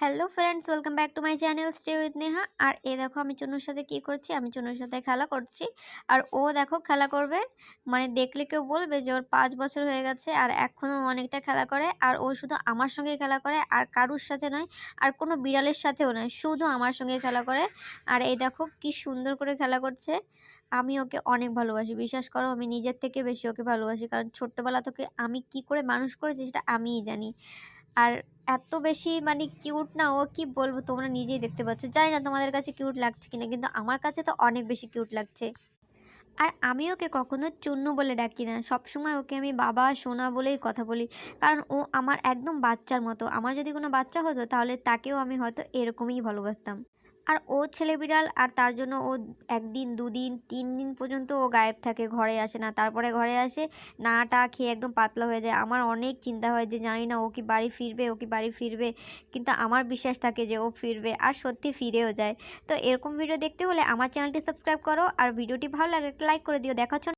Hello friends, welcome back to my channel stay with Neha. আর দেখো আমি চুনুর সাথে কি করছি, আমি চুনুর সাথে খেলা করছি। আর ও দেখো খেলা করবে, মানে দেখলে কেউ বলবে যে ওর 5 বছর হয়ে গেছে আর এখনও অনেকটা খেলা করে। আর ও শুধু আমার সঙ্গে খেলা করে, আর কারুর সাথে নয়, আর কোনো বিড়ালের সাথেও নয়, শুধু আমার সঙ্গে খেলা করে। আর দেখো কি সুন্দর করে খেলা করছে। আমি ওকে অনেক ভালোবাসি, বিশ্বাস করো আমি নিজের থেকে বেশি ওকে ভালোবাসি, কারণ ছোট্টবেলা থেকে আমি কি করে মানুষ করেছি সেটা আমিই জানি। আর এত বেশি মানে কিউট না ও, কি বলবো, তোমরা নিজেই দেখতে পাচ্ছ। জানি না তোমাদের কাছে কিউট লাগছে কিনা, কিন্তু আমার কাছে তো অনেক বেশি কিউট লাগছে। আর আমি ওকে কখনো চুন্নু বলে ডাকি না, সবসময় ওকে আমি বাবা সোনা বলেই কথা বলি, কারণ ও আমার একদম বাচ্চার মতো। আমার যদি কোনো বাচ্চা হতো তাহলে তাকেও আমি হয়তো এরকমই ভালোবাসতাম। আর ও ছেলে বিড়াল, আর তার জন্য ও একদিন দুদিন 3 দিন পর্যন্ত ও গায়েব থাকে, ঘরে আসে না। তারপরে ঘরে আসে, না টা খেয়ে একদম পাতলা হয়ে যায়। আমার অনেক চিন্তা হয় যে জানি না ও কি বাড়ি ফিরবে, ও কি বাড়ি ফিরবে, কিন্তু আমার বিশ্বাস থাকে যে ও ফিরবে, আর সত্যি ফিরেও যায়। তো এরকম ভিডিও দেখতে হলে আমার চ্যানেলটি সাবস্ক্রাইব করো, আর ভিডিওটি ভালো লাগে একটা লাইক করে দিও। দেখা হচ্ছে